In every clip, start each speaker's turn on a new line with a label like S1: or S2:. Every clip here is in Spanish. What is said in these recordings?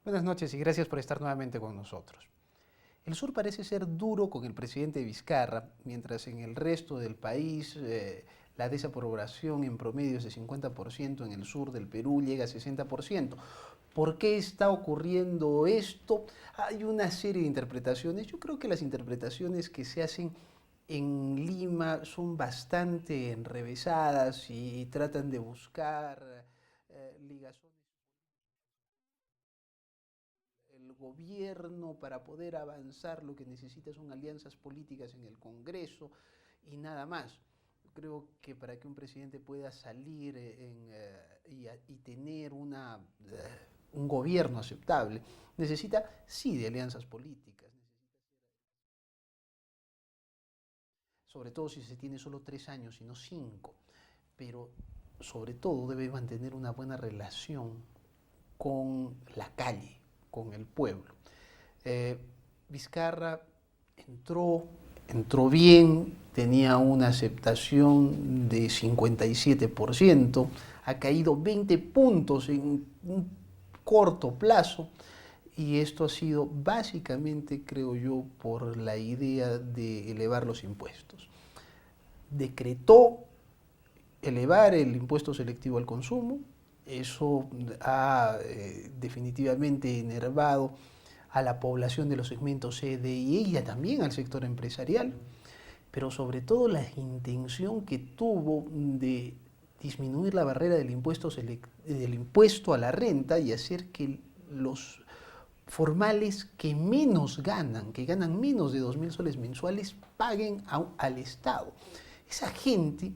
S1: Buenas noches y gracias por estar nuevamente con nosotros. El sur parece ser duro con el presidente Vizcarra, mientras en el resto del país la desaprobación en promedio es de 50%, en el sur del Perú llega a 60%. ¿Por qué está ocurriendo esto? Hay una serie de interpretaciones. Yo creo que las interpretaciones que se hacen en Lima son bastante enrevesadas y tratan de buscar ligazones. El gobierno para poder avanzar lo que necesita son alianzas políticas en el Congreso y nada más. Creo que para que un presidente pueda salir y tener un gobierno aceptable, necesita sí de alianzas políticas, sobre todo si se tiene solo 3 años y no 5, pero sobre todo debe mantener una buena relación con la calle, con el pueblo. Eh, Vizcarra entró, entró bien, tenía una aceptación de 57%, ha caído 20 puntos en un corto plazo y esto ha sido básicamente, creo yo, por la idea de elevar los impuestos. Decretó elevar el impuesto selectivo al consumo, eso ha definitivamente enervado a la población de los segmentos C, D y E, y también al sector empresarial, pero sobre todo la intención que tuvo de disminuir la barrera del impuesto a la renta y hacer que los formales que menos ganan, que ganan menos de 2.000 soles mensuales, paguen al Estado. Esa gente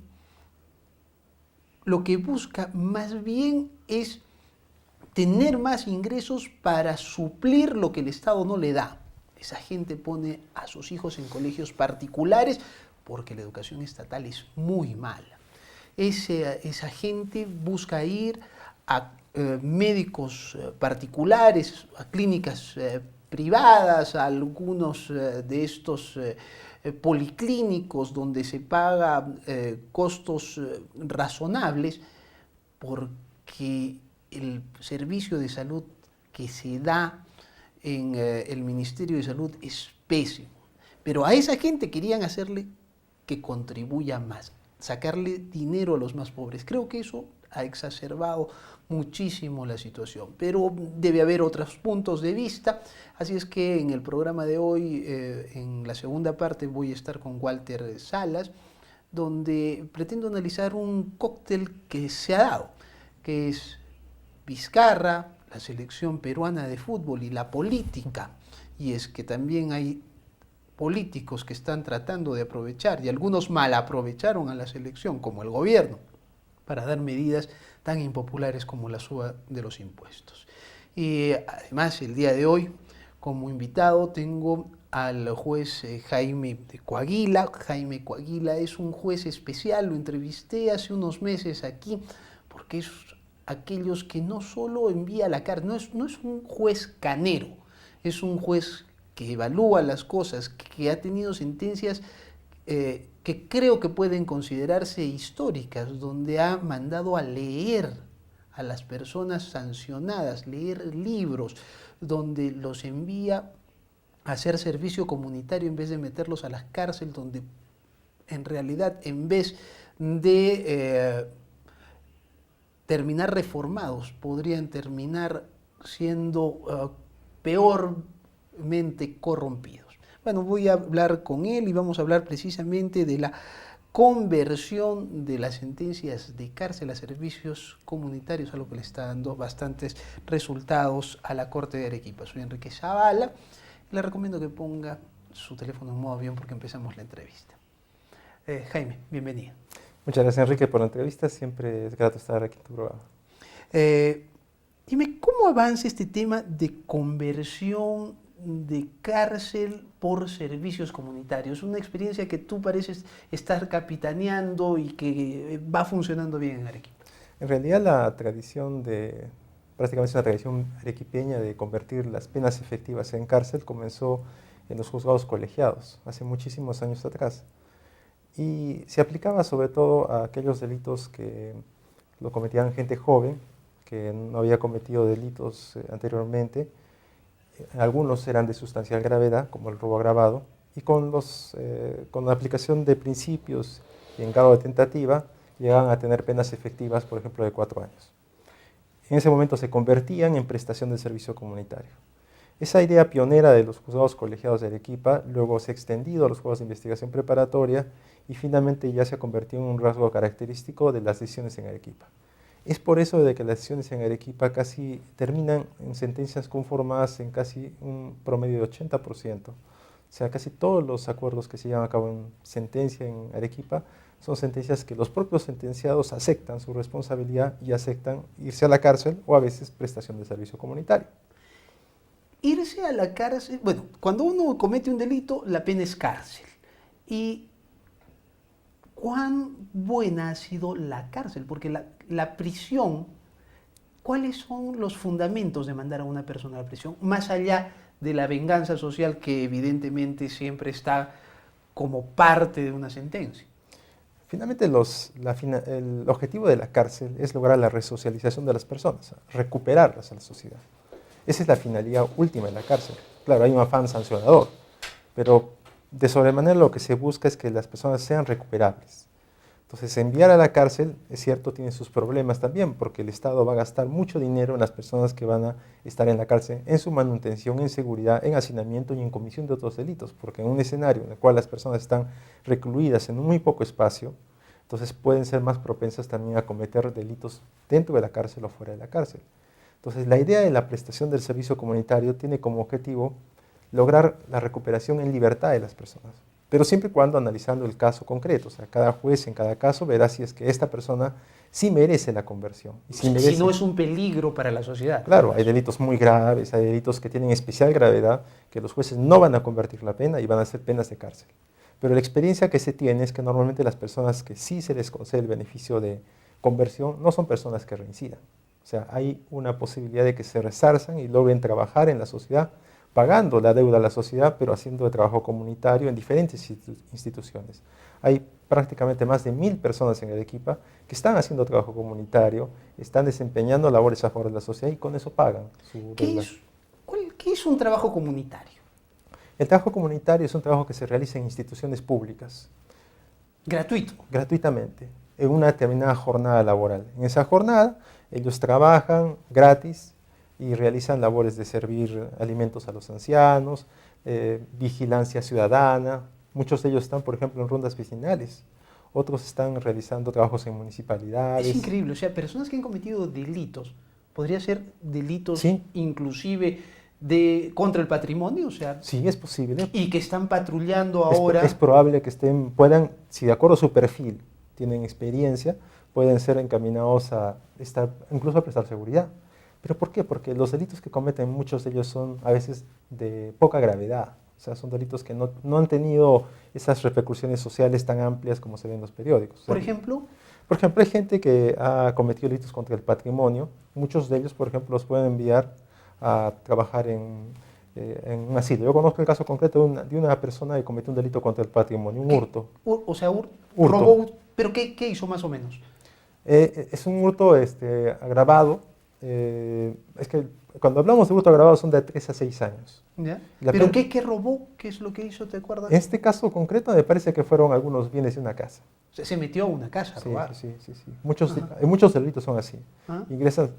S1: lo que busca más bien es tener más ingresos para suplir lo que el Estado no le da. Esa gente pone a sus hijos en colegios particulares porque la educación estatal es muy mala. Esa gente busca ir a médicos particulares, a clínicas privadas, a algunos de estos policlínicos donde se paga costos razonables porque el servicio de salud que se da en el Ministerio de Salud es pésimo. Pero a esa gente querían hacerle que contribuya más, sacarle dinero a los más pobres. Creo que eso ha exacerbado muchísimo la situación, pero debe haber otros puntos de vista, así es que en el programa de hoy, en la segunda parte, voy a estar con Walter Salas, donde pretendo analizar un cóctel que se ha dado, que es Vizcarra, la selección peruana de fútbol y la política, y es que también hay políticos que están tratando de aprovechar, y algunos mal aprovecharon a la selección, como el gobierno, para dar medidas tan impopulares como la suba de los impuestos. Y además, el día de hoy, como invitado, tengo al juez Jaime Coaguila. Jaime Coaguila es un juez especial, lo entrevisté hace unos meses aquí, porque es aquellos que no solo envía a la cárcel, no es un juez canero, es un juez que evalúa las cosas, que ha tenido sentencias que creo que pueden considerarse históricas, donde ha mandado a leer a las personas sancionadas, leer libros, donde los envía a hacer servicio comunitario en vez de meterlos a las cárceles, donde en realidad en vez de terminar reformados, podrían terminar siendo peormente corrompidos. Bueno, voy a hablar con él y vamos a hablar precisamente de la conversión de las sentencias de cárcel a servicios comunitarios, algo que le está dando bastantes resultados a la Corte de Arequipa. Soy Enrique Zavala, le recomiendo que ponga su teléfono en modo avión porque empezamos la entrevista. Jaime, bienvenido.
S2: Muchas gracias, Enrique, por la entrevista. Siempre es grato estar aquí en tu programa.
S1: Eh, Dime, ¿cómo avanza este tema de conversión de cárcel por servicios comunitarios? Una experiencia que tú pareces estar capitaneando y que va funcionando bien en Arequipa.
S2: En realidad, prácticamente es una tradición arequipeña de convertir las penas efectivas en cárcel comenzó en los juzgados colegiados, hace muchísimos años atrás. Y se aplicaba sobre todo a aquellos delitos que lo cometían gente joven, que no había cometido delitos anteriormente, algunos eran de sustancial gravedad, como el robo agravado, y con la aplicación de principios y en grado de tentativa, llegaban a tener penas efectivas, por ejemplo, de 4 años. En ese momento se convertían en prestación de servicio comunitario. Esa idea pionera de los juzgados colegiados de Arequipa luego se ha extendido a los juzgados de investigación preparatoria y finalmente ya se ha convertido en un rasgo característico de las decisiones en Arequipa. Es por eso de que las decisiones en Arequipa casi terminan en sentencias conformadas en casi un promedio de 80%. O sea, casi todos los acuerdos que se llevan a cabo en sentencia en Arequipa son sentencias que los propios sentenciados aceptan su responsabilidad y aceptan irse a la cárcel o a veces prestación de servicio comunitario.
S1: Irse a la cárcel, bueno, cuando uno comete un delito, la pena es cárcel. ¿Y cuán buena ha sido la cárcel? Porque la prisión, ¿cuáles son los fundamentos de mandar a una persona a la prisión? Más allá de la venganza social que evidentemente siempre está como parte de una sentencia.
S2: Finalmente, el objetivo de la cárcel es lograr la resocialización de las personas, recuperarlas a la sociedad. Esa es la finalidad última de la cárcel. Claro, hay un afán sancionador, pero de sobremanera lo que se busca es que las personas sean recuperables. Entonces, enviar a la cárcel, es cierto, tiene sus problemas también, porque el Estado va a gastar mucho dinero en las personas que van a estar en la cárcel, en su manutención, en seguridad, en hacinamiento y en comisión de otros delitos, porque en un escenario en el cual las personas están recluidas en un muy poco espacio, entonces pueden ser más propensas también a cometer delitos dentro de la cárcel o fuera de la cárcel. Entonces, la idea de la prestación del servicio comunitario tiene como objetivo lograr la recuperación en libertad de las personas, pero siempre y cuando analizando el caso concreto. O sea, cada juez en cada caso verá si es que esta persona sí merece la conversión. Y
S1: si no es un peligro para la sociedad.
S2: Claro, hay delitos muy graves, hay delitos que tienen especial gravedad, que los jueces no van a convertir la pena y van a ser penas de cárcel. Pero la experiencia que se tiene es que normalmente las personas que sí se les concede el beneficio de conversión no son personas que reincidan. O sea, hay una posibilidad de que se resarzan y logren trabajar en la sociedad, pagando la deuda a la sociedad, pero haciendo de trabajo comunitario en diferentes instituciones. Hay prácticamente más de 1000 personas en Arequipa que están haciendo trabajo comunitario, están desempeñando labores a favor de la sociedad y con eso pagan su deuda.
S1: ¿Qué es un trabajo comunitario?
S2: El trabajo comunitario es un trabajo que se realiza en instituciones públicas.
S1: ¿Gratuito?
S2: Gratuitamente, en una determinada jornada laboral. En esa jornada ellos trabajan gratis y realizan labores de servir alimentos a los ancianos, vigilancia ciudadana. Muchos de ellos están, por ejemplo, en rondas vecinales. Otros están realizando trabajos en municipalidades.
S1: Es increíble, o sea, personas que han cometido delitos, podría ser delitos
S2: sí.
S1: inclusive contra el patrimonio, o sea.
S2: Sí, es posible.
S1: Y que están patrullando ahora.
S2: Es probable que puedan, si de acuerdo a su perfil tienen experiencia, pueden ser encaminados a incluso a prestar seguridad. ¿Pero por qué? Porque los delitos que cometen, muchos de ellos son a veces de poca gravedad. O sea, son delitos que no han tenido esas repercusiones sociales tan amplias como se ven en los periódicos. O sea,
S1: ¿Por ejemplo?
S2: Por ejemplo, hay gente que ha cometido delitos contra el patrimonio. Muchos de ellos, por ejemplo, los pueden enviar a trabajar en un asilo. Yo conozco el caso concreto de una persona que cometió un delito contra el patrimonio, un hurto.
S1: O sea,
S2: hurto.
S1: Robó, ¿pero qué hizo más o menos?
S2: Es un hurto agravado. Es que cuando hablamos de hurto agravado son de 3 a 6 años.
S1: ¿Ya? ¿Pero qué robó? ¿Qué es lo que hizo? ¿Te acuerdas?
S2: En este caso concreto me parece que fueron algunos bienes de una casa.
S1: O sea, se metió a una casa a robar.
S2: Sí. Muchos delitos son así. Ingresan,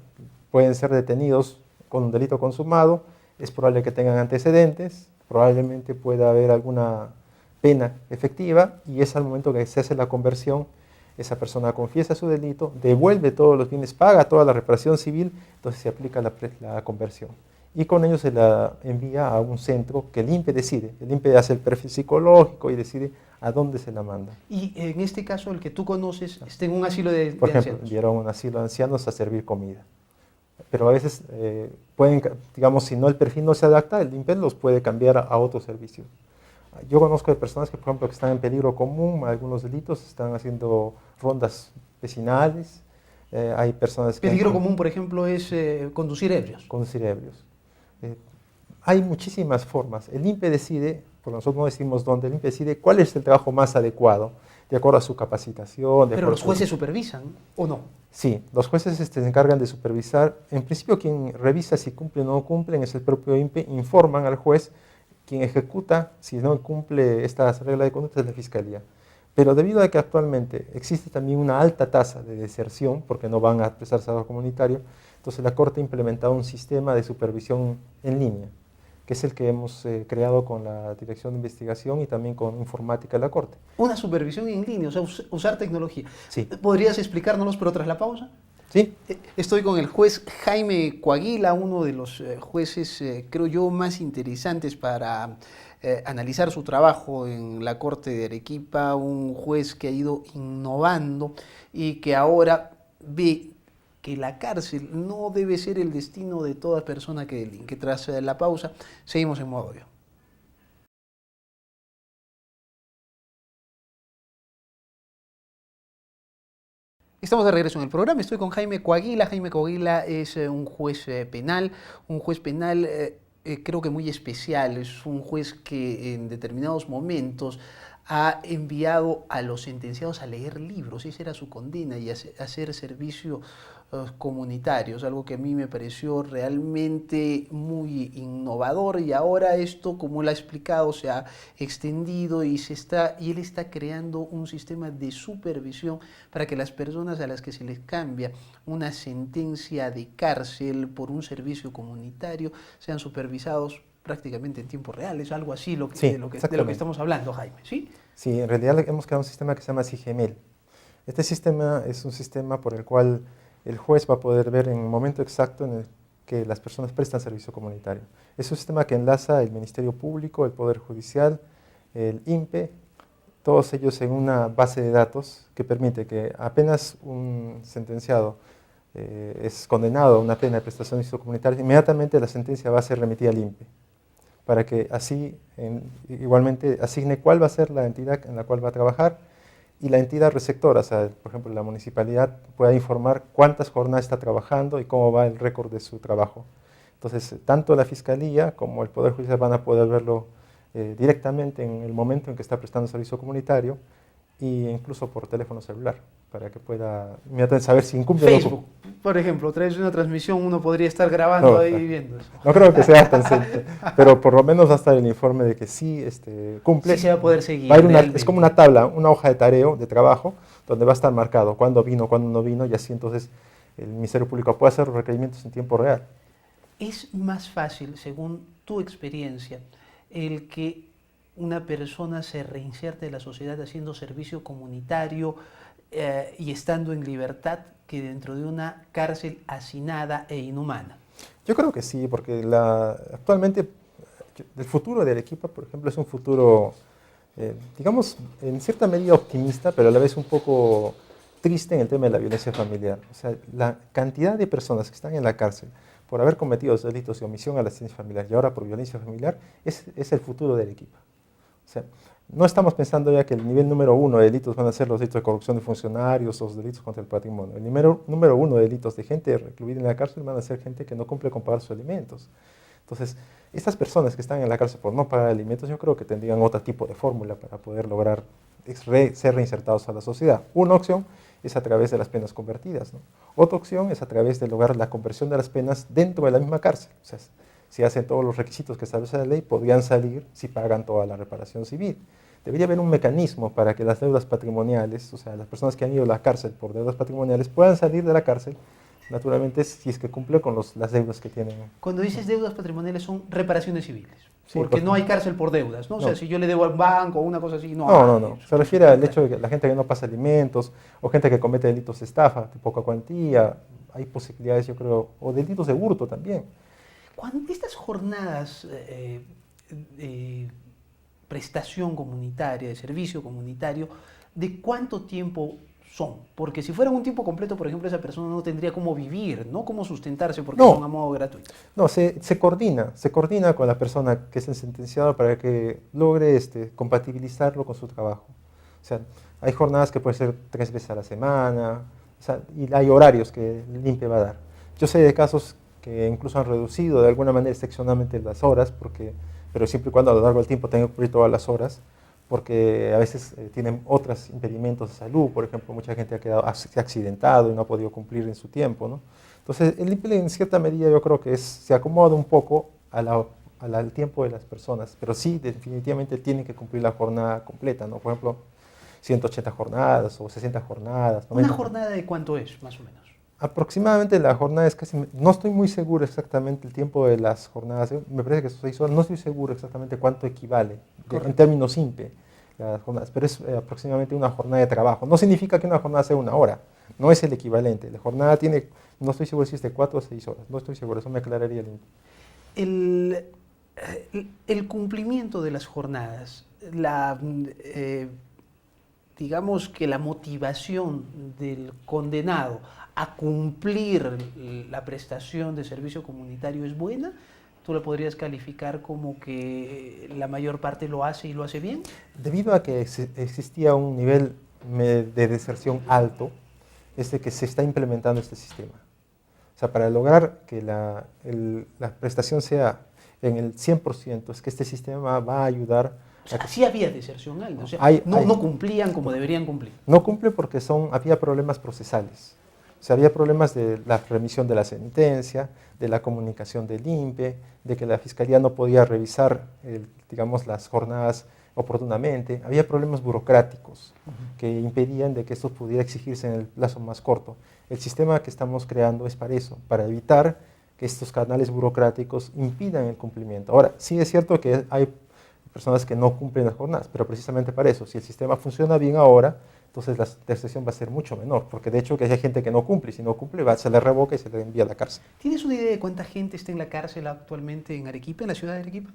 S2: pueden ser detenidos con un delito consumado, es probable que tengan antecedentes, probablemente pueda haber alguna pena efectiva y es al momento que se hace la conversión. Esa persona confiesa su delito, devuelve todos los bienes, paga toda la reparación civil, entonces se aplica la conversión. Y con ello se la envía a un centro que el INPE decide. El INPE hace el perfil psicológico y decide a dónde se la manda.
S1: Y en este caso, el que tú conoces, está en un asilo de
S2: Por ejemplo,
S1: ancianos.
S2: enviaron a un asilo de ancianos a servir comida. Pero a veces pueden, digamos, si no el perfil no se adapta, el INPE los puede cambiar a otro servicio. Yo conozco de personas que, por ejemplo, que están en peligro común, algunos delitos, están haciendo rondas vecinales. Hay personas que...
S1: Peligro común, por ejemplo, es conducir ebrios.
S2: Conducir ebrios. hay muchísimas formas. El INPE decide, por nosotros no decimos dónde, el INPE decide cuál es el trabajo más adecuado, de acuerdo a su capacitación.
S1: Pero los jueces supervisan, ¿o no?
S2: Sí, los jueces se encargan de supervisar. En principio, quien revisa si cumplen o no cumplen es el propio INPE, informan al juez. Quien ejecuta, si no cumple estas reglas de conducta, es la Fiscalía. Pero debido a que actualmente existe también una alta tasa de deserción, porque no van a prestar trabajo comunitario, entonces la Corte ha implementado un sistema de supervisión en línea, que es el que hemos creado con la Dirección de Investigación y también con Informática de la Corte.
S1: Una supervisión en línea, o sea, usar tecnología.
S2: Sí.
S1: ¿Podrías explicárnoslos, pero tras la pausa?
S2: Sí.
S1: Estoy con el juez Jaime Coaguila, uno de los jueces, creo yo, más interesantes para analizar su trabajo en la Corte de Arequipa, un juez que ha ido innovando y que ahora ve que la cárcel no debe ser el destino de toda persona que delinque. Tras la pausa, seguimos en Modo Audio. Estamos de regreso en el programa, estoy con Jaime Coaguila. Jaime Coaguila es un juez penal, creo que muy especial. Es un juez que en determinados momentos ha enviado a los sentenciados a leer libros, esa era su condena, y a hacer servicio comunitarios, algo que a mí me pareció realmente muy innovador, y ahora esto, como él ha explicado, se ha extendido y él está creando un sistema de supervisión para que las personas a las que se les cambia una sentencia de cárcel por un servicio comunitario sean supervisados prácticamente en tiempo real. Es algo así de lo que estamos hablando, Jaime, ¿sí?
S2: Sí, en realidad hemos creado un sistema que se llama SIGEMEL. Este sistema es un sistema por el cual el juez va a poder ver en el momento exacto en el que las personas prestan servicio comunitario. Es un sistema que enlaza el Ministerio Público, el Poder Judicial, el INPE, todos ellos en una base de datos que permite que apenas un sentenciado es condenado a una pena de prestación de servicio comunitario, inmediatamente la sentencia va a ser remitida al INPE, para que así igualmente asigne cuál va a ser la entidad en la cual va a trabajar, y la entidad receptora, o sea, por ejemplo, la municipalidad pueda informar cuántas jornadas está trabajando y cómo va el récord de su trabajo. Entonces, tanto la Fiscalía como el Poder Judicial van a poder verlo directamente en el momento en que está prestando servicio comunitario, e incluso por teléfono celular, para que pueda inmediatamente saber si incumple
S1: Facebook, o no. Por ejemplo, traes una transmisión, uno podría estar grabando ahí y viendo eso.
S2: No creo que sea tan simple, pero por lo menos va a estar el informe de que sí cumple.
S1: Sí se va a poder seguir.
S2: Es como una tabla, una hoja de tarea, de trabajo, donde va a estar marcado cuándo vino, cuándo no vino, y así entonces el Ministerio Público puede hacer los requerimientos en tiempo real.
S1: ¿Es más fácil, según tu experiencia, el que una persona se reinserte en la sociedad haciendo servicio comunitario y estando en libertad, que dentro de una cárcel hacinada e inhumana?
S2: Yo creo que sí, porque actualmente el futuro de Arequipa, por ejemplo, es un futuro, digamos, en cierta medida optimista, pero a la vez un poco triste en el tema de la violencia familiar. O sea, la cantidad de personas que están en la cárcel por haber cometido delitos de omisión a la asistencia familiar y ahora por violencia familiar es el futuro de Arequipa. O sea, no estamos pensando ya que el nivel número 1 de delitos van a ser los delitos de corrupción de funcionarios o los delitos contra el patrimonio. El número 1 de delitos de gente recluida en la cárcel van a ser gente que no cumple con pagar sus alimentos. Entonces, estas personas que están en la cárcel por no pagar alimentos, yo creo que tendrían otro tipo de fórmula para poder lograr ser reinsertados a la sociedad. Una opción es a través de las penas convertidas, ¿no? Otra opción es a través de lograr la conversión de las penas dentro de la misma cárcel. O sea, si hacen todos los requisitos que establece la ley, podrían salir si pagan toda la reparación civil. Debería haber un mecanismo para que las deudas patrimoniales, o sea, las personas que han ido a la cárcel por deudas patrimoniales, puedan salir de la cárcel, naturalmente, si es que cumple con las deudas que tienen.
S1: Cuando dices deudas patrimoniales, son reparaciones civiles.
S2: Sí,
S1: porque no hay cárcel por deudas, ¿no? O sea, si yo le debo al banco o una cosa así,
S2: no. Se refiere al hecho de que la gente que no pasa alimentos o gente que comete delitos de estafa, de poca cuantía, hay posibilidades, yo creo, o delitos de hurto también.
S1: Cuando estas jornadas de prestación comunitaria, de servicio comunitario, ¿de cuánto tiempo son? Porque si fueran un tiempo completo, por ejemplo, esa persona no tendría cómo vivir, ¿no? Cómo sustentarse porque son a modo gratuito.
S2: No, se coordina con la persona que es el sentenciado para que logre compatibilizarlo con su trabajo. O sea, hay jornadas que pueden ser 3 veces a la semana, o sea, y hay horarios que el INPE va a dar. Yo sé de casos que incluso han reducido de alguna manera excepcionalmente las horas, pero siempre y cuando a lo largo del tiempo tengan que cumplir todas las horas, porque a veces tienen otros impedimentos de salud. Por ejemplo, mucha gente se ha accidentado y no ha podido cumplir en su tiempo, ¿no? Entonces, el IMPLE en cierta medida yo creo que se acomoda un poco al tiempo de las personas, pero sí definitivamente tienen que cumplir la jornada completa, ¿no? Por ejemplo, 180 jornadas o 60 jornadas.
S1: ¿Una jornada de cuánto es, más o menos?
S2: Aproximadamente la jornada es casi, no estoy muy seguro exactamente el tiempo de las jornadas, me parece que son 6 horas, no estoy seguro exactamente cuánto equivale en términos INPE las jornadas, pero es aproximadamente una jornada de trabajo. No significa que una jornada sea 1 hora, no es el equivalente. La jornada tiene, no estoy seguro si es de 4 o 6 horas, no estoy seguro, eso me aclararía el INPE.
S1: El cumplimiento de las jornadas, digamos que la motivación del condenado a cumplir la prestación de servicio comunitario es buena, ¿tú la podrías calificar como que la mayor parte lo hace y lo hace bien?
S2: Debido a que existía un nivel de deserción alto, es de que se está implementando este sistema. O sea, para lograr que la prestación sea en el 100%, es que este sistema va a ayudar.
S1: O sea, sí había deserción alta, o sea, no cumplían como deberían cumplir.
S2: No cumple porque había problemas procesales. O sea, había problemas de la remisión de la sentencia, de la comunicación del INPE, de que la Fiscalía no podía revisar, digamos, las jornadas oportunamente. Había problemas burocráticos que impedían de que esto pudiera exigirse en el plazo más corto. El sistema que estamos creando es para eso, para evitar que estos canales burocráticos impidan el cumplimiento. Ahora, sí es cierto que hay personas que no cumplen las jornadas, pero precisamente para eso, si el sistema funciona bien ahora, entonces la deserción va a ser mucho menor, porque de hecho que hay gente que no cumple, y si no cumple se le revoca y se le envía a la cárcel.
S1: ¿Tienes una idea de cuánta gente está en la cárcel actualmente en Arequipa, en la ciudad de Arequipa?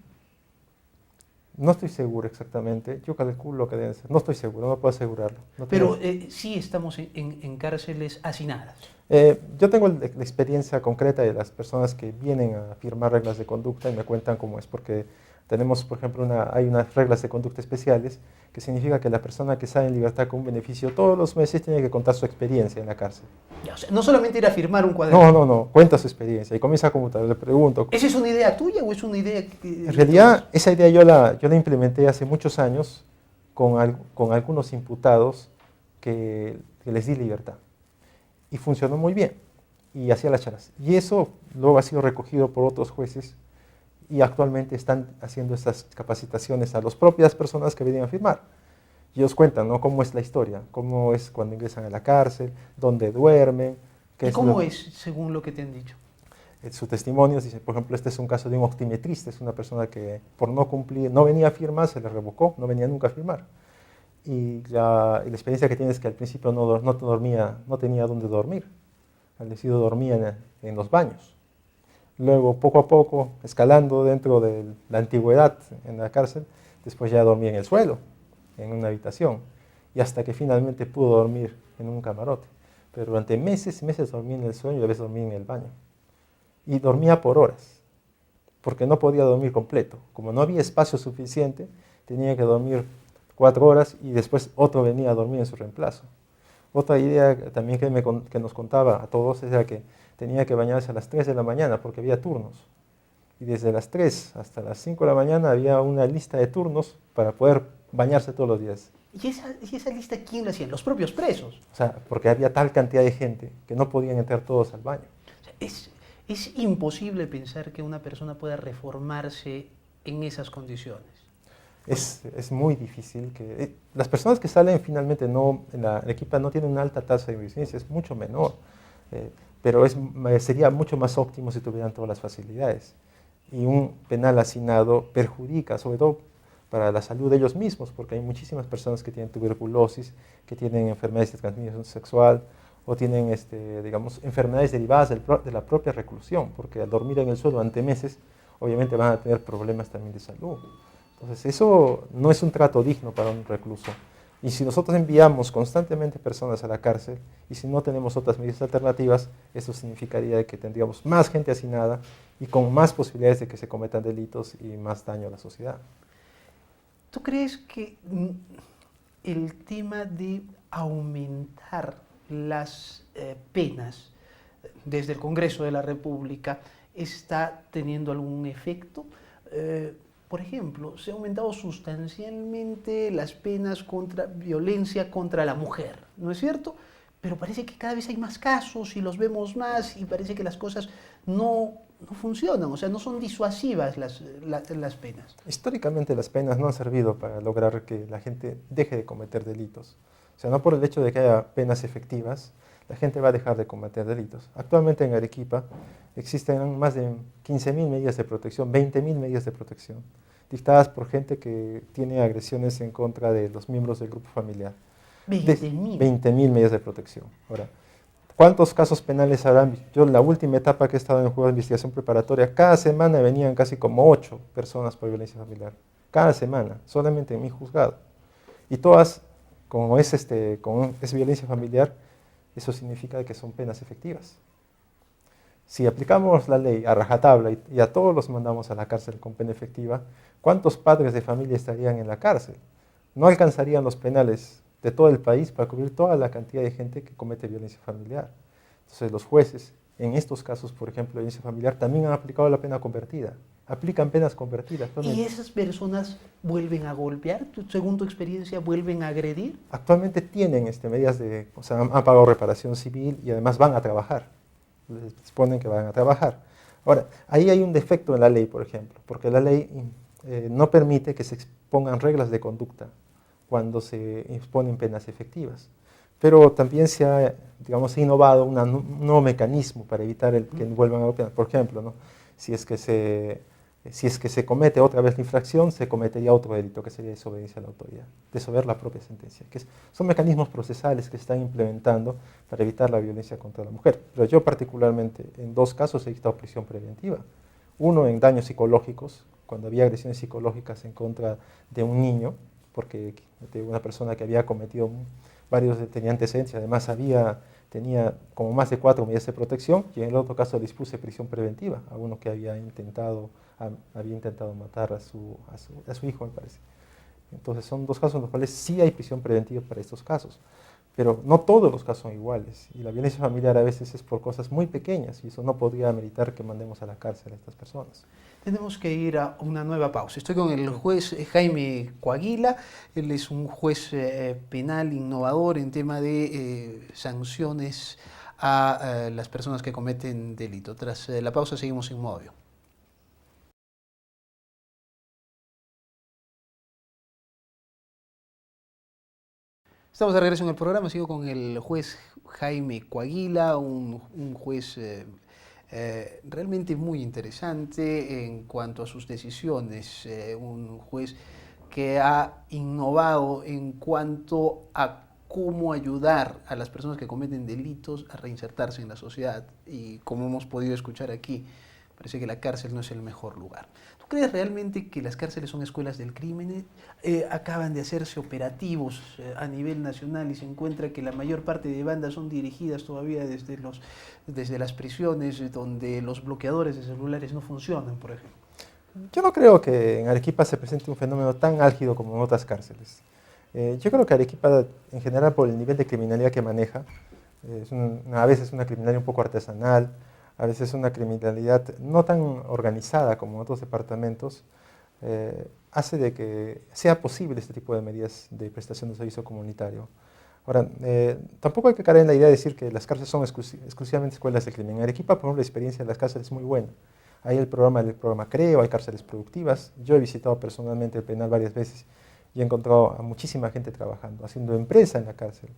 S2: No estoy seguro exactamente, yo calculo que deben ser, no estoy seguro, no puedo asegurarlo.
S1: Pero sí estamos en cárceles hacinadas.
S2: Yo tengo la experiencia concreta de las personas que vienen a firmar reglas de conducta y me cuentan cómo es, porque tenemos, por ejemplo, hay unas reglas de conducta especiales que significa que la persona que sale en libertad con un beneficio todos los meses tiene que contar su experiencia en la cárcel.
S1: O sea, no solamente ir a firmar un cuaderno.
S2: No, cuenta su experiencia y comienza a contar. Le pregunto.
S1: ¿Esa es una idea tuya o es una idea que...?
S2: En realidad, esa idea yo la implementé hace muchos años con algunos imputados que les di libertad. Y funcionó muy bien. Y hacía las charlas. Y eso luego ha sido recogido por otros jueces y actualmente están haciendo estas capacitaciones a las propias personas que vienen a firmar. Y ellos cuentan, ¿no?, cómo es la historia, cómo es cuando ingresan a la cárcel, dónde duermen.
S1: ¿Y cómo es, según lo que te han dicho?
S2: Su testimonio dice, por ejemplo, este es un caso de un optimetrista, es una persona que por no cumplir, no venía a firmar, se le revocó, no venía nunca a firmar. Y la experiencia que tiene es que al principio no tenía dónde dormir, al decidido dormía en los baños. Luego, poco a poco, escalando dentro de la antigüedad en la cárcel, después ya dormía en el suelo, en una habitación, y hasta que finalmente pudo dormir en un camarote. Pero durante meses y meses dormía en el suelo y a veces dormía en el baño. Y dormía por horas, porque no podía dormir completo. Como no había espacio suficiente, tenía que dormir 4 horas y después otro venía a dormir en su reemplazo. Otra idea también que nos contaba a todos era que tenía que bañarse a las 3 de la mañana porque había turnos. Y desde las 3 hasta las 5 de la mañana había una lista de turnos para poder bañarse todos los días.
S1: ¿Y esa lista quién la hacían? Los propios presos.
S2: O sea, porque había tal cantidad de gente que no podían entrar todos al baño.
S1: O sea, es imposible pensar que una persona pueda reformarse en esas condiciones.
S2: Es muy difícil. Las personas que salen finalmente en la Arequipa no tienen una alta tasa de reincidencia, es mucho menor. Pero sería mucho más óptimo si tuvieran todas las facilidades. Y un penal hacinado perjudica, sobre todo para la salud de ellos mismos, porque hay muchísimas personas que tienen tuberculosis, que tienen enfermedades de transmisión sexual, o tienen, digamos, enfermedades derivadas de la propia reclusión, porque al dormir en el suelo durante meses, obviamente van a tener problemas también de salud. Entonces, eso no es un trato digno para un recluso. Y si nosotros enviamos constantemente personas a la cárcel y si no tenemos otras medidas alternativas, eso significaría que tendríamos más gente hacinada y con más posibilidades de que se cometan delitos y más daño a la sociedad.
S1: ¿Tú crees que el tema de aumentar las penas desde el Congreso de la República está teniendo algún efecto. Por ejemplo, se han aumentado sustancialmente las penas contra violencia contra la mujer, ¿no es cierto? Pero parece que cada vez hay más casos y los vemos más y parece que las cosas no funcionan, o sea, no son disuasivas las penas.
S2: Históricamente las penas no han servido para lograr que la gente deje de cometer delitos. O sea, no por el hecho de que haya penas efectivas, la gente va a dejar de cometer delitos. Actualmente en Arequipa existen más de 15.000 medidas de protección, 20.000 medidas de protección, dictadas por gente que tiene agresiones en contra de los miembros del grupo familiar.
S1: 20.000.
S2: 20.000 medidas de protección. Ahora, ¿cuántos casos penales habrán? Yo en la última etapa que he estado en el juego de investigación preparatoria, cada semana venían casi como 8 personas por violencia familiar. Cada semana, solamente en mi juzgado. Y todas, como es violencia familiar, eso significa que son penas efectivas. Si aplicamos la ley a rajatabla y a todos los mandamos a la cárcel con pena efectiva, ¿cuántos padres de familia estarían en la cárcel? No alcanzarían los penales de todo el país para cubrir toda la cantidad de gente que comete violencia familiar. Entonces los jueces, en estos casos, por ejemplo, de violencia familiar, también han aplicado la pena convertida. Aplican penas convertidas.
S1: ¿Y esas personas vuelven a golpear? Según tu experiencia, ¿vuelven a agredir?
S2: Actualmente tienen medidas o sea, han pagado reparación civil y además van a trabajar. Les disponen que van a trabajar. Ahora, ahí hay un defecto en la ley, por ejemplo, porque la ley no permite que se expongan reglas de conducta cuando se imponen penas efectivas. Pero también se ha, digamos, innovado un nuevo mecanismo para evitar que vuelvan a golpear. Por ejemplo, ¿no? si es que se comete otra vez la infracción, se cometería otro delito, que sería desobediencia a la autoridad, desobedecer la propia sentencia. Son mecanismos procesales que se están implementando para evitar la violencia contra la mujer. Pero yo particularmente, en 2 casos he dictado prisión preventiva. Uno en daños psicológicos, cuando había agresiones psicológicas en contra de un niño, porque de una persona que había cometido tenía antecedentes, además tenía como más de 4 medidas de protección, y en el otro caso dispuse prisión preventiva a uno que había intentado matar a su hijo, me parece. Entonces son 2 casos en los cuales sí hay prisión preventiva para estos casos, pero no todos los casos son iguales, y la violencia familiar a veces es por cosas muy pequeñas, y eso no podría ameritar que mandemos a la cárcel a estas personas.
S1: Tenemos que ir a una nueva pausa. Estoy con el juez Jaime Coaguila. Él es un juez penal innovador en tema de sanciones a las personas que cometen delito. Tras la pausa seguimos en Modo Avión. Estamos de regreso en el programa. Sigo con el juez Jaime Coaguila, un juez realmente muy interesante en cuanto a sus decisiones, un juez que ha innovado en cuanto a cómo ayudar a las personas que cometen delitos a reinsertarse en la sociedad, y como hemos podido escuchar aquí, parece que la cárcel no es el mejor lugar. ¿Tú crees realmente que las cárceles son escuelas del crimen? Acaban de hacerse operativos a nivel nacional y se encuentra que la mayor parte de bandas son dirigidas todavía desde las prisiones, donde los bloqueadores de celulares no funcionan, por ejemplo.
S2: Yo no creo que en Arequipa se presente un fenómeno tan álgido como en otras cárceles. Yo creo que Arequipa, en general, por el nivel de criminalidad que maneja, a veces una criminalidad un poco artesanal, a veces una criminalidad no tan organizada como en otros departamentos, hace de que sea posible este tipo de medidas de prestación de servicio comunitario. Ahora, tampoco hay que caer en la idea de decir que las cárceles son exclusivamente escuelas de crimen. En Arequipa, por ejemplo, la experiencia de las cárceles es muy buena. Hay el programa CREO, hay cárceles productivas. Yo he visitado personalmente el penal varias veces y he encontrado a muchísima gente trabajando, haciendo empresa en la cárcel.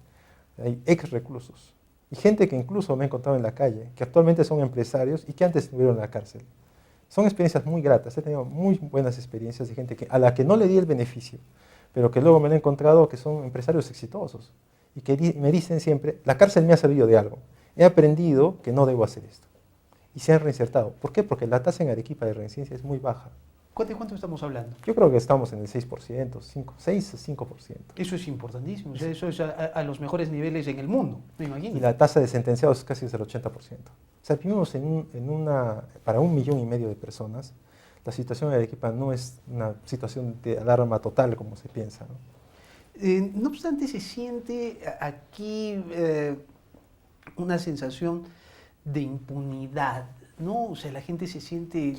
S2: Hay ex reclusos y gente que incluso me he encontrado en la calle, que actualmente son empresarios y que antes estuvieron en la cárcel. Son experiencias muy gratas, he tenido muy buenas experiencias de gente a la que no le di el beneficio, pero que luego me lo he encontrado que son empresarios exitosos y que me dicen siempre, la cárcel me ha servido de algo, he aprendido que no debo hacer esto. Y se han reinsertado. ¿Por qué? Porque la tasa en Arequipa de reincidencia es muy baja.
S1: ¿De cuánto estamos hablando?
S2: Yo creo que estamos en el 6%, 6 o 5%.
S1: Eso es importantísimo, o sea, eso es a los mejores niveles en el mundo, me imagino.
S2: Y la tasa de sentenciados es casi del 80%. O sea, vivimos para 1,5 millones de personas, la situación en Arequipa no es una situación de alarma total como se piensa, ¿no?
S1: No obstante, se siente aquí una sensación de impunidad, ¿no? O sea, la gente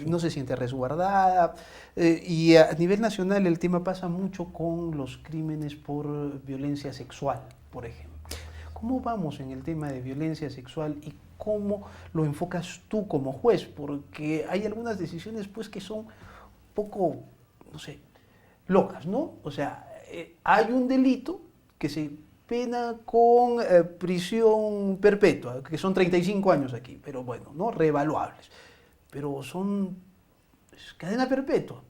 S1: no se siente resguardada. Y a nivel nacional el tema pasa mucho con los crímenes por violencia sexual, por ejemplo. ¿Cómo vamos en el tema de violencia sexual y cómo lo enfocas tú como juez? Porque hay algunas decisiones pues que son un poco, no sé, locas, ¿no? O sea, hay un delito que se pena con prisión perpetua, que son 35 años aquí, pero bueno, ¿no? Reevaluables. Pero son cadena perpetua.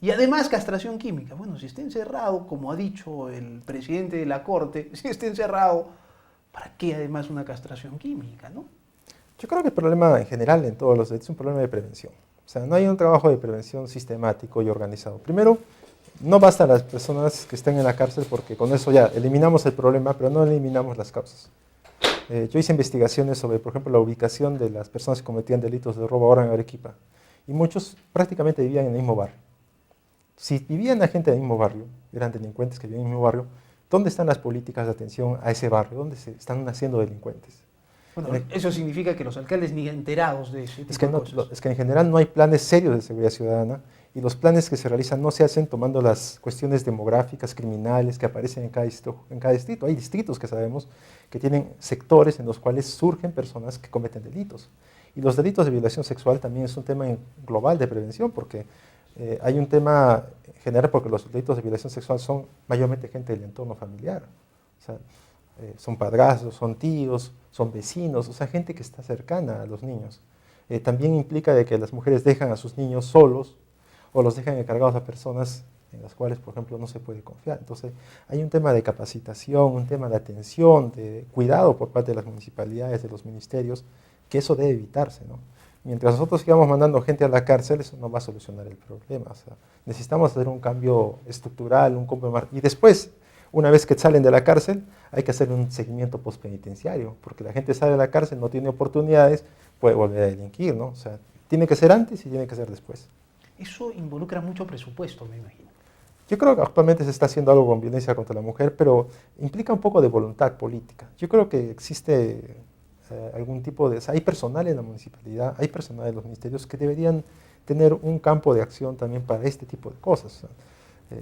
S1: Y además castración química. Bueno, si está encerrado, como ha dicho el presidente de la Corte, si está encerrado, ¿para qué además una castración química, no?
S2: Yo creo que el problema en general en todos los delitos es un problema de prevención. O sea, no hay un trabajo de prevención sistemático y organizado. Primero, no bastan las personas que estén en la cárcel porque con eso ya eliminamos el problema, pero no eliminamos las causas. Yo hice investigaciones sobre, por ejemplo, la ubicación de las personas que cometían delitos de robo ahora en Arequipa. Y muchos prácticamente vivían en el mismo barrio. Si vivían la gente del mismo barrio, eran delincuentes que vivían en el mismo barrio, ¿dónde están las políticas de atención a ese barrio? ¿Dónde se están haciendo delincuentes?
S1: Bueno, eso significa que los alcaldes ni enterados de ese tipo de cosas.
S2: Es que en general no hay planes serios de seguridad ciudadana y los planes que se realizan no se hacen tomando las cuestiones demográficas, criminales que aparecen en cada distrito. Hay distritos que sabemos que tienen sectores en los cuales surgen personas que cometen delitos. Y los delitos de violación sexual también es un tema global de prevención porque hay un tema general porque los delitos de violación sexual son mayormente gente del entorno familiar. O sea, son padrastros, son tíos, son vecinos, o sea, gente que está cercana a los niños. También implica de que las mujeres dejan a sus niños solos o los dejan encargados a personas en las cuales, por ejemplo, no se puede confiar. Entonces, hay un tema de capacitación, un tema de atención, de cuidado por parte de las municipalidades, de los ministerios, que eso debe evitarse, ¿no? Mientras nosotros sigamos mandando gente a la cárcel, eso no va a solucionar el problema. O sea, necesitamos hacer un cambio estructural, un cambio y después, una vez que salen de la cárcel, hay que hacer un seguimiento postpenitenciario, porque la gente sale de la cárcel, no tiene oportunidades, puede volver a delinquir, ¿no? O sea, tiene que ser antes y tiene que ser después.
S1: Eso involucra mucho presupuesto, me imagino.
S2: Yo creo que actualmente se está haciendo algo con violencia contra la mujer, pero implica un poco de voluntad política. Yo creo que existe algún tipo de... O sea, hay personal en la municipalidad, hay personal en los ministerios que deberían tener un campo de acción también para este tipo de cosas. O sea,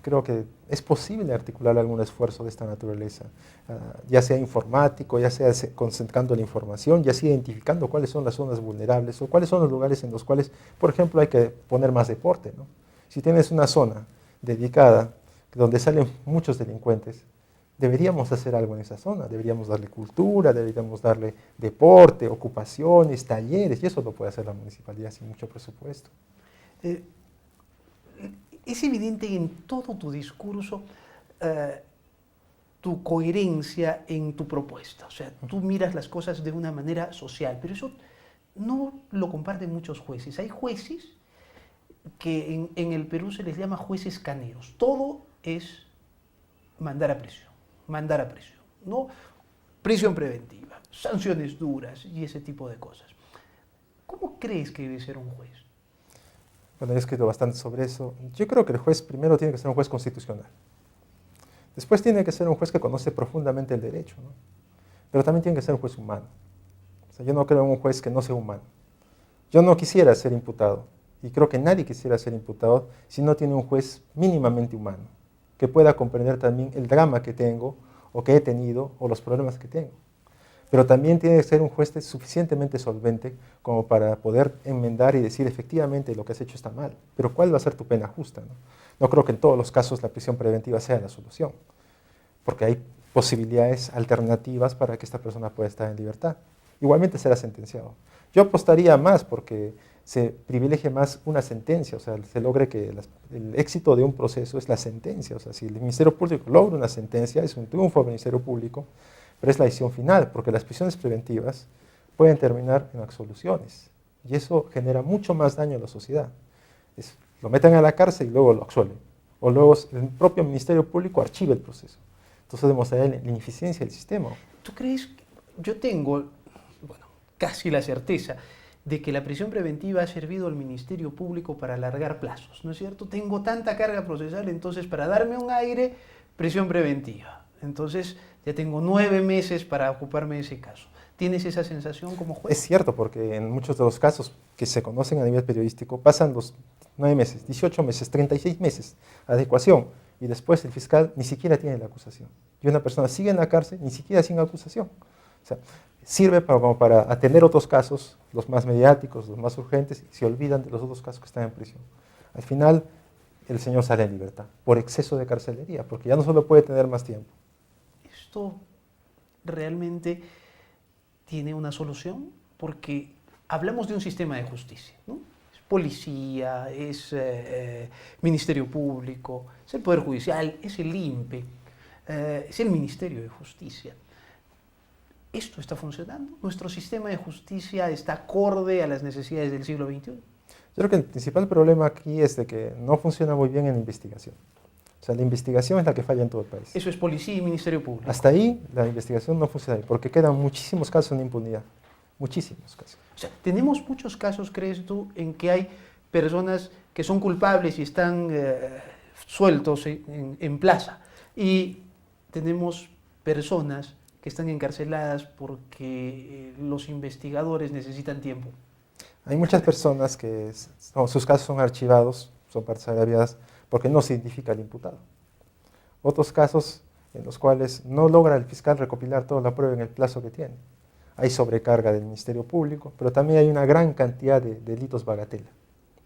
S2: creo que es posible articular algún esfuerzo de esta naturaleza, ya sea informático, ya sea concentrando la información, ya sea identificando cuáles son las zonas vulnerables o cuáles son los lugares en los cuales, por ejemplo, hay que poner más deporte, ¿no? Si tienes una zona dedicada donde salen muchos delincuentes, deberíamos hacer algo en esa zona, deberíamos darle cultura, deberíamos darle deporte, ocupaciones, talleres, y eso lo puede hacer la municipalidad sin mucho presupuesto.
S1: Es evidente en todo tu discurso tu coherencia en tu propuesta. O sea, tú miras las cosas de una manera social, pero eso no lo comparten muchos jueces. Hay jueces que en el Perú se les llama jueces caneros. Todo es mandar a prisión, ¿no? Prisión preventiva, sanciones duras y ese tipo de cosas. ¿Cómo crees que debe ser un juez?
S2: Bueno, he escrito bastante sobre eso. Yo creo que el juez primero tiene que ser un juez constitucional. Después tiene que ser un juez que conoce profundamente el derecho, ¿no? Pero también tiene que ser un juez humano. O sea, yo no creo en un juez que no sea humano. Yo no quisiera ser imputado, y creo que nadie quisiera ser imputado si no tiene un juez mínimamente humano, que pueda comprender también el drama que tengo, o que he tenido, o los problemas que tengo. Pero también tiene que ser un juez suficientemente solvente como para poder enmendar y decir efectivamente lo que has hecho está mal. Pero ¿cuál va a ser tu pena justa, no? No creo que en todos los casos la prisión preventiva sea la solución, porque hay posibilidades alternativas para que esta persona pueda estar en libertad. Igualmente será sentenciado. Yo apostaría más porque se privilegie más una sentencia, o sea, se logre que el éxito de un proceso es la sentencia. O sea, si el Ministerio Público logra una sentencia, es un triunfo del Ministerio Público, pero es la decisión final, porque las prisiones preventivas pueden terminar en absoluciones, y eso genera mucho más daño a la sociedad. Lo meten a la cárcel y luego lo absuelven, o luego el propio Ministerio Público archiva el proceso. Entonces demostraría la ineficiencia del sistema.
S1: ¿Tú crees? Yo tengo, bueno, casi la certeza de que la prisión preventiva ha servido al Ministerio Público para alargar plazos, ¿no es cierto? Tengo tanta carga procesal, entonces para darme un aire, prisión preventiva. Entonces ya tengo 9 meses para ocuparme de ese caso. ¿Tienes esa sensación como juez?
S2: Es cierto, porque en muchos de los casos que se conocen a nivel periodístico pasan los 9 meses, 18 meses, 36 meses, adecuación, y después el fiscal ni siquiera tiene la acusación. Y una persona sigue en la cárcel ni siquiera sin acusación. O sea, sirve como para atender otros casos, los más mediáticos, los más urgentes, y se olvidan de los otros casos que están en prisión. Al final, el señor sale en libertad, por exceso de carcelería, porque ya no solo puede tener más tiempo.
S1: ¿Esto realmente tiene una solución? Porque hablamos de un sistema de justicia, ¿no? Es policía, es Ministerio Público, es el Poder Judicial, es el INPE, es el Ministerio de Justicia. ¿Esto está funcionando? ¿Nuestro sistema de justicia está acorde a las necesidades del siglo XXI?
S2: Yo creo que el principal problema aquí es de que no funciona muy bien en la investigación. O sea, la investigación es la que falla en todo el país.
S1: Eso es policía y Ministerio Público.
S2: Hasta ahí la investigación no funciona bien, porque quedan muchísimos casos en impunidad. Muchísimos casos.
S1: O sea, tenemos muchos casos, ¿crees tú, en que hay personas que son culpables y están sueltos en plaza? Y tenemos personas que están encarceladas porque los investigadores necesitan tiempo.
S2: Hay muchas personas que sus casos son archivados, son partes agraviadas, porque no se identifica al imputado. Otros casos en los cuales no logra el fiscal recopilar toda la prueba en el plazo que tiene. Hay sobrecarga del Ministerio Público, pero también hay una gran cantidad de delitos bagatela,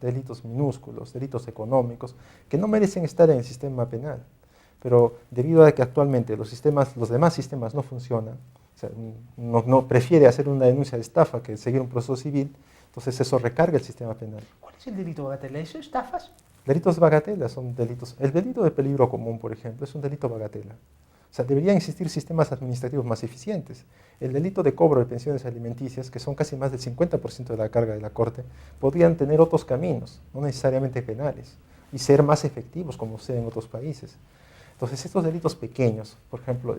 S2: delitos minúsculos, delitos económicos, que no merecen estar en el sistema penal. Pero debido a que actualmente los demás sistemas no funcionan, o sea, no prefiere hacer una denuncia de estafa que seguir un proceso civil, entonces eso recarga el sistema penal.
S1: ¿Cuál es el delito bagatela? ¿Eso estafas?
S2: Delitos bagatela son delitos. El delito de peligro común, por ejemplo, es un delito bagatela. O sea, deberían existir sistemas administrativos más eficientes. El delito de cobro de pensiones alimenticias, que son casi más del 50% de la carga de la Corte, podrían tener otros caminos, no necesariamente penales, y ser más efectivos como sucede en otros países. Entonces, estos delitos pequeños, por ejemplo,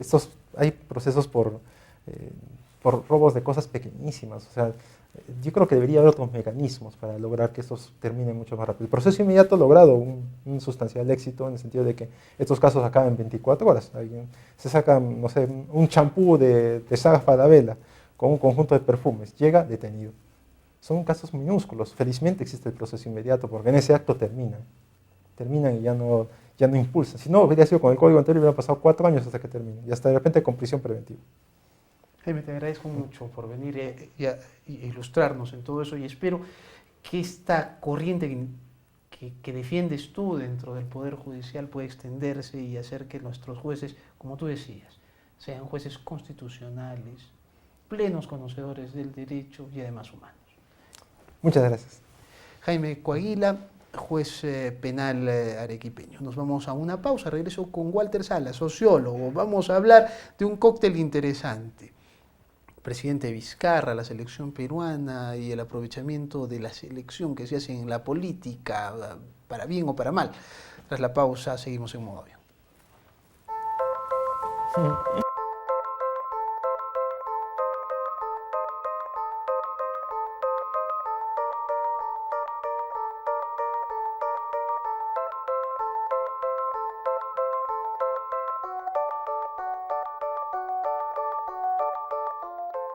S2: hay procesos por robos de cosas pequeñísimas. O sea, yo creo que debería haber otros mecanismos para lograr que estos terminen mucho más rápido. El proceso inmediato ha logrado un sustancial éxito en el sentido de que estos casos acaban en 24 horas. Se saca, no sé, un champú de Saga Falabella con un conjunto de perfumes, llega detenido. Son casos minúsculos. Felizmente existe el proceso inmediato porque en ese acto terminan y ya no impulsan. Si no, hubiera sido con el código anterior, hubiera pasado 4 años hasta que termine y hasta de repente con prisión preventiva.
S1: Jaime, te agradezco mucho por venir y ilustrarnos en todo eso y espero que esta corriente que defiendes tú dentro del Poder Judicial pueda extenderse y hacer que nuestros jueces, como tú decías, sean jueces constitucionales, plenos conocedores del derecho y además humanos.
S2: Muchas gracias.
S1: Jaime Coaguila, juez penal arequipeño. Nos vamos a una pausa, regreso con Walter Sala, sociólogo. Vamos a hablar de un cóctel interesante. Presidente Vizcarra, la selección peruana y el aprovechamiento de la selección que se hace en la política, para bien o para mal. Tras la pausa, seguimos en modo avión.